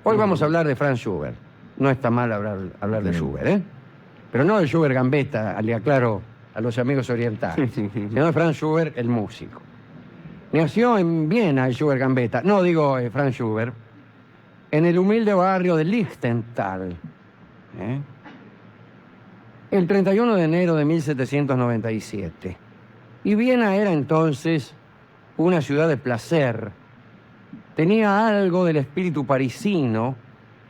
Hoy vamos a hablar de Franz Schubert. No está mal hablar de Schubert, ¿eh? Pero no de Schubert Gambetta, le aclaro a los amigos orientales, sino de Franz Schubert, el músico. Nació en Viena el Schubert Gambetta, no digo Franz Schubert, en el humilde barrio de Lichtental, el 31 de enero de 1797. Y Viena era entonces una ciudad de placer. Tenía algo del espíritu parisino,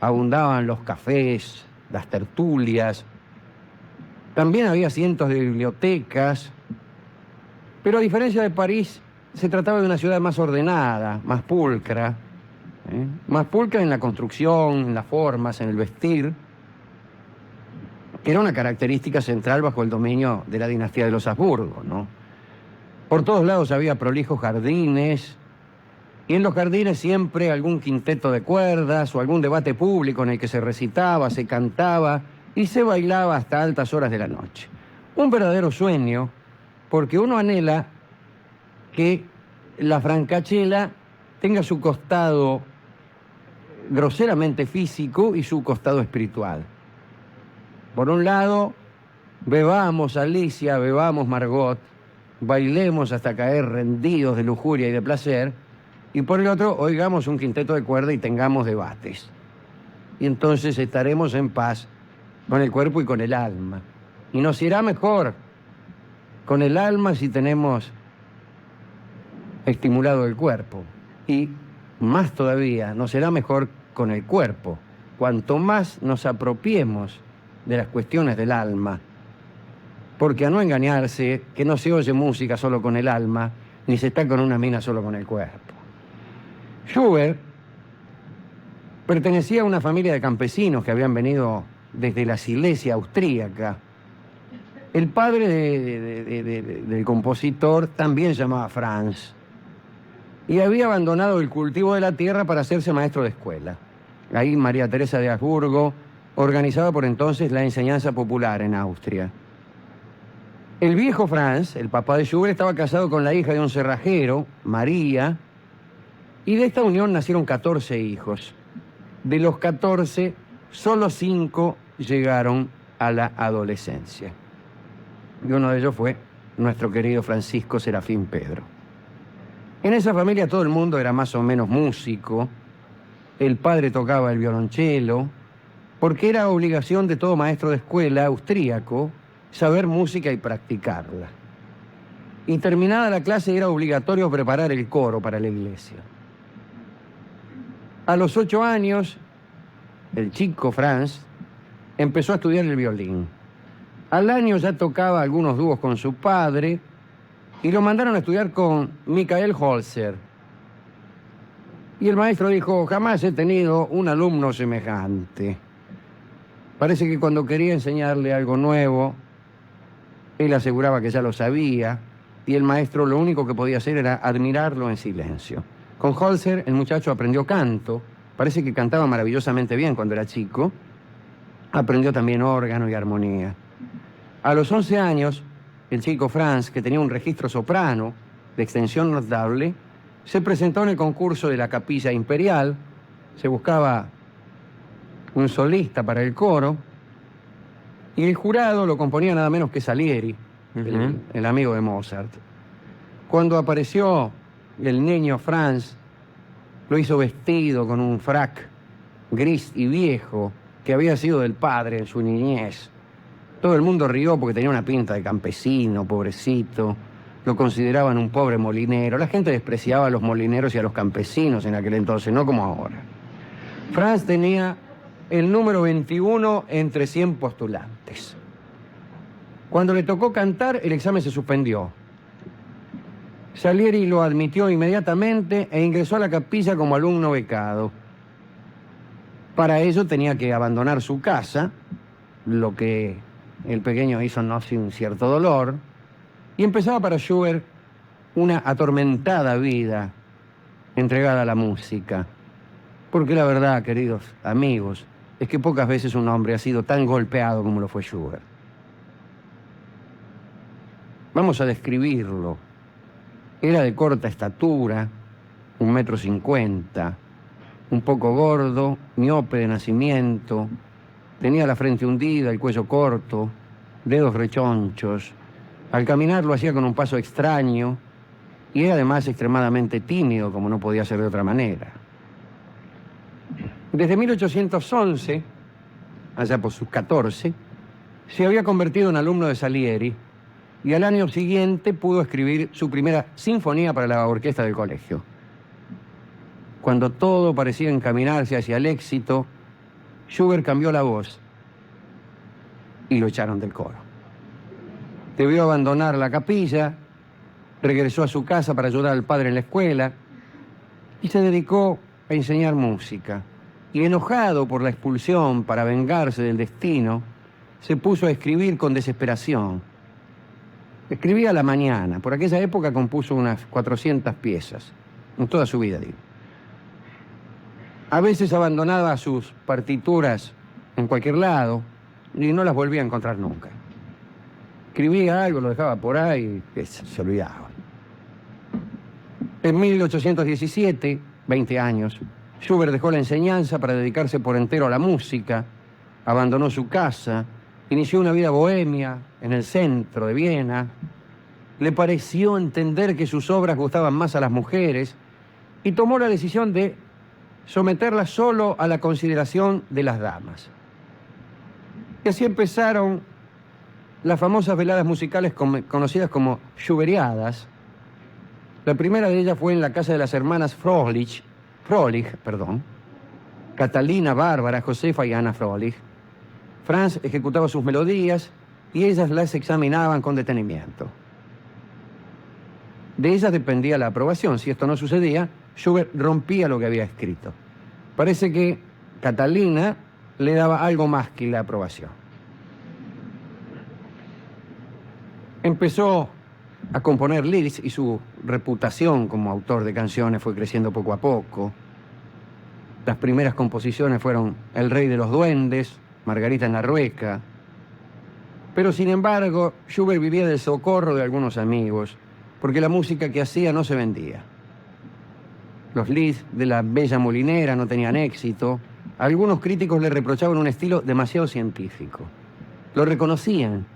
abundaban los cafés, las tertulias, también había cientos de bibliotecas, pero a diferencia de París, se trataba de una ciudad más ordenada, más pulcra, más pulcra en la construcción, en las formas, en el vestir, que era una característica central bajo el dominio de la dinastía de los Habsburgo, ¿no? Por todos lados había prolijos jardines, y en los jardines siempre algún quinteto de cuerdas o algún debate público en el que se recitaba, se cantaba y se bailaba hasta altas horas de la noche. Un verdadero sueño, porque uno anhela que la francachela tenga su costado groseramente físico y su costado espiritual. Por un lado, bebamos Alicia, bebamos Margot, bailemos hasta caer rendidos de lujuria y de placer, y por el otro, oigamos un quinteto de cuerda y tengamos debates. Y entonces estaremos en paz con el cuerpo y con el alma. Y nos irá mejor con el alma si tenemos estimulado el cuerpo. Y más todavía, nos será mejor con el cuerpo, cuanto más nos apropiemos de las cuestiones del alma. Porque a no engañarse, que no se oye música solo con el alma, ni se está con una mina solo con el cuerpo. Schubert pertenecía a una familia de campesinos que habían venido desde la Silesia austríaca. El padre del compositor también se llamaba Franz y había abandonado el cultivo de la tierra para hacerse maestro de escuela. Ahí María Teresa de Habsburgo organizaba por entonces la enseñanza popular en Austria. El viejo Franz, el papá de Schubert, estaba casado con la hija de un cerrajero, María, y de esta unión nacieron 14 hijos. De los 14, solo 5 llegaron a la adolescencia. Y uno de ellos fue nuestro querido Francisco Serafín Pedro. En esa familia todo el mundo era más o menos músico. El padre tocaba el violonchelo, porque era obligación de todo maestro de escuela austríaco saber música y practicarla. Y terminada la clase era obligatorio preparar el coro para la iglesia. A los 8 años, el chico Franz empezó a estudiar el violín. Al año ya tocaba algunos dúos con su padre y lo mandaron a estudiar con Michael Holzer. Y el maestro dijo: jamás he tenido un alumno semejante. Parece que cuando quería enseñarle algo nuevo, él aseguraba que ya lo sabía y el maestro lo único que podía hacer era admirarlo en silencio. Con Holzer el muchacho aprendió canto, parece que cantaba maravillosamente bien cuando era chico, aprendió también órgano y armonía. A los 11 años, el chico Franz, que tenía un registro soprano de extensión notable, se presentó en el concurso de la Capilla Imperial, se buscaba un solista para el coro, y el jurado lo componía nada menos que Salieri, el amigo de Mozart. Cuando apareció el niño Franz, lo hizo vestido con un frac gris y viejo que había sido del padre en su niñez. Todo el mundo rió porque tenía una pinta de campesino, pobrecito. Lo consideraban un pobre molinero. La gente despreciaba a los molineros y a los campesinos en aquel entonces, no como ahora. Franz tenía el número 21 entre 100 postulantes. Cuando le tocó cantar, el examen se suspendió. Salieri lo admitió inmediatamente e ingresó a la capilla como alumno becado. Para ello tenía que abandonar su casa, lo que el pequeño hizo no sin cierto dolor, y empezaba para Schubert una atormentada vida entregada a la música. Porque la verdad, queridos amigos, es que pocas veces un hombre ha sido tan golpeado como lo fue Schubert. Vamos a describirlo. Era de corta estatura, 1,50 m, un poco gordo, miope de nacimiento, tenía la frente hundida, el cuello corto, dedos rechonchos. Al caminar lo hacía con un paso extraño y era además extremadamente tímido, como no podía ser de otra manera. Desde 1811, allá por sus 14, se había convertido en alumno de Salieri y al año siguiente pudo escribir su primera sinfonía para la orquesta del colegio. Cuando todo parecía encaminarse hacia el éxito, Schubert cambió la voz y lo echaron del coro. Debió abandonar la capilla, regresó a su casa para ayudar al padre en la escuela y se dedicó a enseñar música. Y enojado por la expulsión para vengarse del destino, se puso a escribir con desesperación. Escribía a la mañana. Por aquella época compuso unas 400 piezas, en toda su vida, digo. A veces abandonaba sus partituras en cualquier lado y no las volvía a encontrar nunca. Escribía algo, lo dejaba por ahí y se olvidaba. En 1817, 20 años, Schubert dejó la enseñanza para dedicarse por entero a la música, abandonó su casa, inició una vida bohemia en el centro de Viena. Le pareció entender que sus obras gustaban más a las mujeres y tomó la decisión de someterlas solo a la consideración de las damas. Y así empezaron las famosas veladas musicales conocidas como Schubertiadas. La primera de ellas fue en la casa de las hermanas Frohlich, Catalina, Bárbara, Josefa y Ana Frohlich. Franz ejecutaba sus melodías y ellas las examinaban con detenimiento. De ellas dependía la aprobación. Si esto no sucedía, Schubert rompía lo que había escrito. Parece que Catalina le daba algo más que la aprobación. Empezó a componer lieds y su reputación como autor de canciones fue creciendo poco a poco. Las primeras composiciones fueron El Rey de los Duendes, Margarita en la Rueca. Pero sin embargo, Schubert vivía del socorro de algunos amigos, porque la música que hacía no se vendía. Los lieds de La Bella Molinera no tenían éxito. Algunos críticos le reprochaban un estilo demasiado científico. Lo reconocían,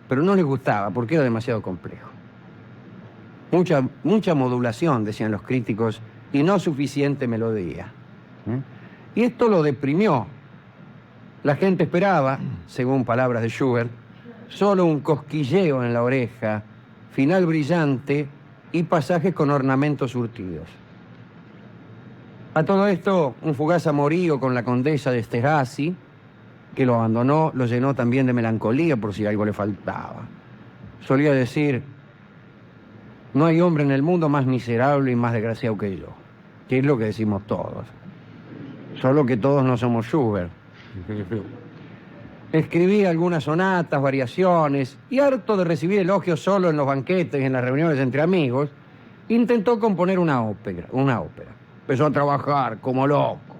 pero no les gustaba porque era demasiado complejo. Mucha modulación, decían los críticos, y no suficiente melodía. Y esto lo deprimió. La gente esperaba, según palabras de Schubert, solo un cosquilleo en la oreja, final brillante y pasajes con ornamentos surtidos. A todo esto, un fugaz amorío con la condesa de Esterházy, que lo abandonó, lo llenó también de melancolía por si algo le faltaba. Solía decir: no hay hombre en el mundo más miserable y más desgraciado que yo, que es lo que decimos todos. Solo que todos no somos Schubert. Escribí algunas sonatas, variaciones, y harto de recibir elogios solo en los banquetes y en las reuniones entre amigos, intentó componer una ópera. Empezó a trabajar como loco.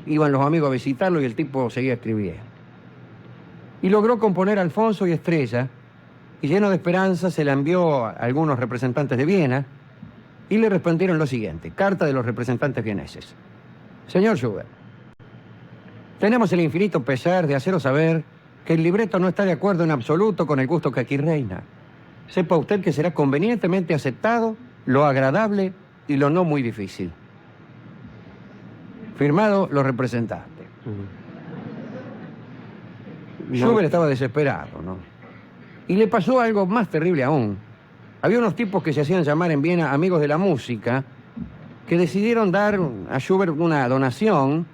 Iban los amigos a visitarlo y el tipo seguía escribiendo. Y logró componer Alfonso y Estrella, y lleno de esperanza se la envió a algunos representantes de Viena, y le respondieron lo siguiente: carta de los representantes vieneses. Señor Schubert, tenemos el infinito pesar de haceros saber que el libreto no está de acuerdo en absoluto con el gusto que aquí reina. Sepa usted que será convenientemente aceptado lo agradable y lo no muy difícil. Firmado los representantes. Schubert estaba desesperado, ¿no? Y le pasó algo más terrible aún. Había unos tipos que se hacían llamar en Viena amigos de la música, que decidieron dar a Schubert una donación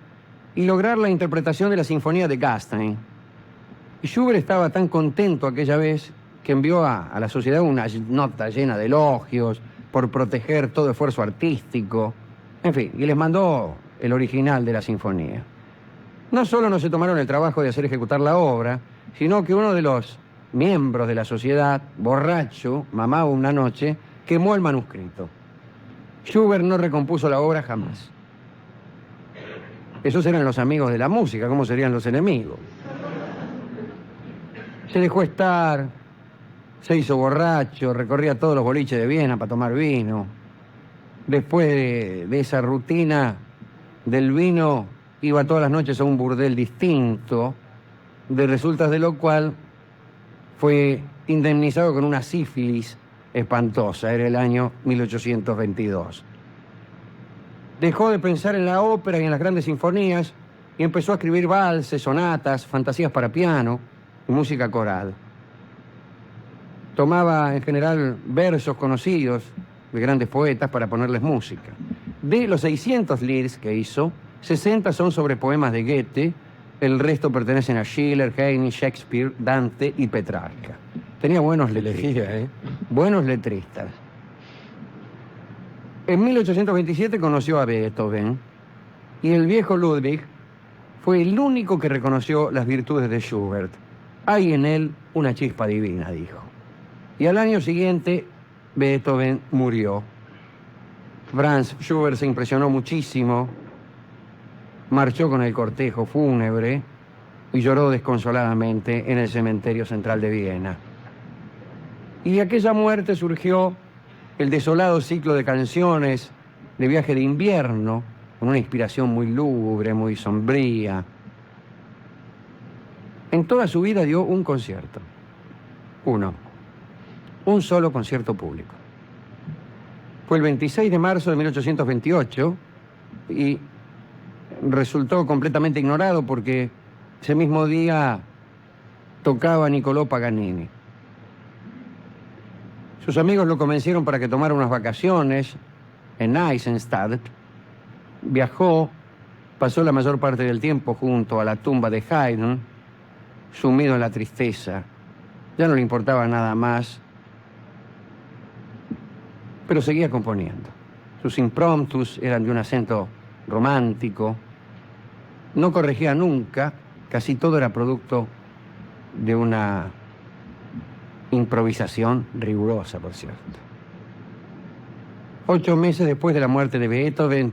y lograr la interpretación de la Sinfonía de Gastein. Y Schubert estaba tan contento aquella vez que envió a la sociedad una nota llena de elogios por proteger todo esfuerzo artístico. En fin, y les mandó el original de la sinfonía. No solo no se tomaron el trabajo de hacer ejecutar la obra, sino que uno de los miembros de la sociedad, borracho, mamado una noche, quemó el manuscrito. Schubert no recompuso la obra jamás. Esos eran los amigos de la música, ¿cómo serían los enemigos? Se dejó estar, se hizo borracho, recorría todos los boliches de Viena para tomar vino. Después de esa rutina, del vino iba todas las noches a un burdel distinto, de resultas de lo cual fue indemnizado con una sífilis espantosa. Era el año 1822. Dejó de pensar en la ópera y en las grandes sinfonías y empezó a escribir valses, sonatas, fantasías para piano y música coral. Tomaba en general versos conocidos de grandes poetas para ponerles música. De los 600 lieds que hizo, 60 son sobre poemas de Goethe, el resto pertenecen a Schiller, Heine, Shakespeare, Dante y Petrarca. Tenía buenos letristas. Buenos letristas. En 1827 conoció a Beethoven y el viejo Ludwig fue el único que reconoció las virtudes de Schubert. Hay en él una chispa divina, dijo. Y al año siguiente, Beethoven murió. Franz Schubert se impresionó muchísimo, marchó con el cortejo fúnebre y lloró desconsoladamente en el cementerio central de Viena. Y de aquella muerte surgió el desolado ciclo de canciones de Viaje de Invierno, con una inspiración muy lúgubre, muy sombría. En toda su vida dio un concierto. Un solo concierto público. Fue el 26 de marzo de 1828 y resultó completamente ignorado porque ese mismo día tocaba Niccolò Paganini. Sus amigos lo convencieron para que tomara unas vacaciones en Eisenstadt. Viajó, pasó la mayor parte del tiempo junto a la tumba de Haydn, sumido en la tristeza. Ya no le importaba nada más, pero seguía componiendo. Sus impromptus eran de un acento romántico. No corregía nunca, casi todo era producto de una improvisación rigurosa, por cierto. 8 meses después de la muerte de Beethoven,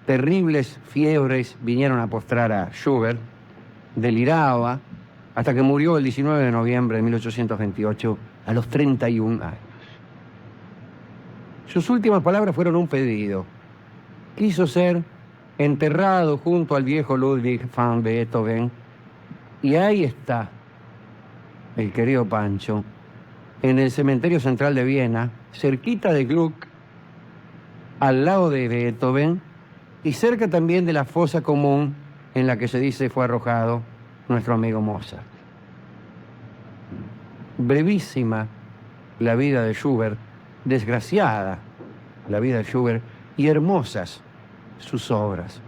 terribles fiebres vinieron a postrar a Schubert. Deliraba hasta que murió el 19 de noviembre de 1828 a los 31 años. Sus últimas palabras fueron un pedido. Quiso ser enterrado junto al viejo Ludwig van Beethoven. Y ahí está el querido Pancho, en el cementerio central de Viena, cerquita de Gluck, al lado de Beethoven y cerca también de la fosa común en la que se dice fue arrojado nuestro amigo Mozart. Brevísima la vida de Schubert, desgraciada la vida de Schubert y hermosas sus obras.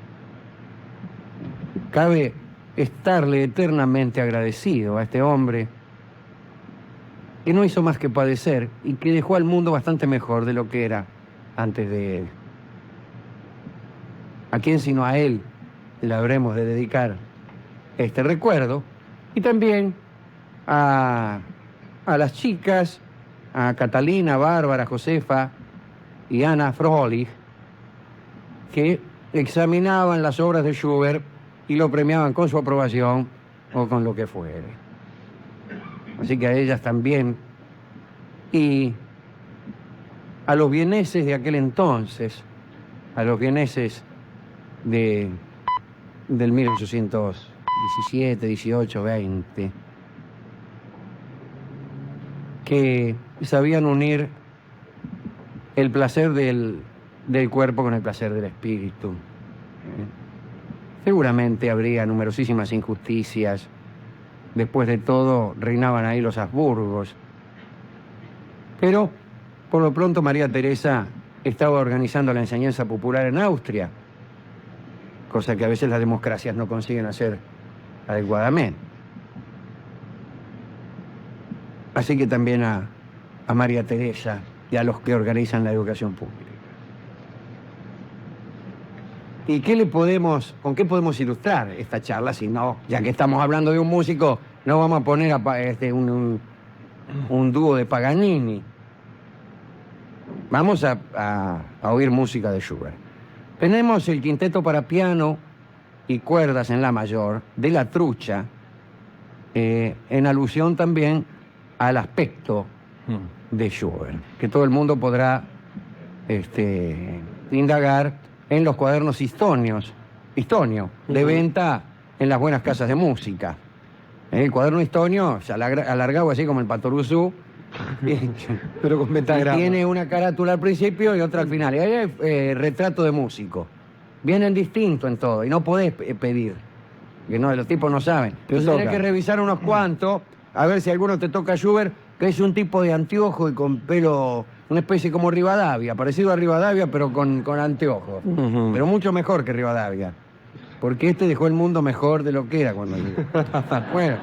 Cabe estarle eternamente agradecido a este hombre que no hizo más que padecer y que dejó al mundo bastante mejor de lo que era antes de él. ¿A quién sino a él le habremos de dedicar este recuerdo? Y también a las chicas, a Catalina, Bárbara, Josefa y Ana Frohlich, que examinaban las obras de Schubert y lo premiaban con su aprobación o con lo que fuere. Así que a ellas también. Y a los vieneses de aquel entonces, a los vieneses del 1817, 18, 20, que sabían unir el placer del cuerpo con el placer del espíritu. Seguramente habría numerosísimas injusticias. Después de todo, reinaban ahí los Habsburgos. Pero, por lo pronto, María Teresa estaba organizando la enseñanza popular en Austria, cosa que a veces las democracias no consiguen hacer adecuadamente. Así que también a María Teresa y a los que organizan la educación pública. ¿Y con qué podemos ilustrar esta charla? Si no, ya que estamos hablando de un músico, no vamos a poner un dúo de Paganini. Vamos a oír música de Schubert. Tenemos el quinteto para piano y cuerdas en la mayor de La Trucha, en alusión también al aspecto de Schubert, que todo el mundo podrá indagar en los cuadernos histonios Histonio, de venta en las buenas casas de música. El cuaderno Histonio, alargado así como el Patoruzú, Pero con y pentagrama. tiene una carátula al principio y otra al final. Y ahí hay retrato de músico. Vienen distintos en todo y no podés pedir. Que no, los tipos no saben. Entonces tenés toca. que revisar unos cuantos, a ver si alguno te toca Schubert, que es un tipo de anteojo y con pelo, una especie como Rivadavia, parecido a Rivadavia, pero con anteojos. Ujú. Pero mucho mejor que Rivadavia. Porque este dejó el mundo mejor de lo que era cuando llegó. Bueno,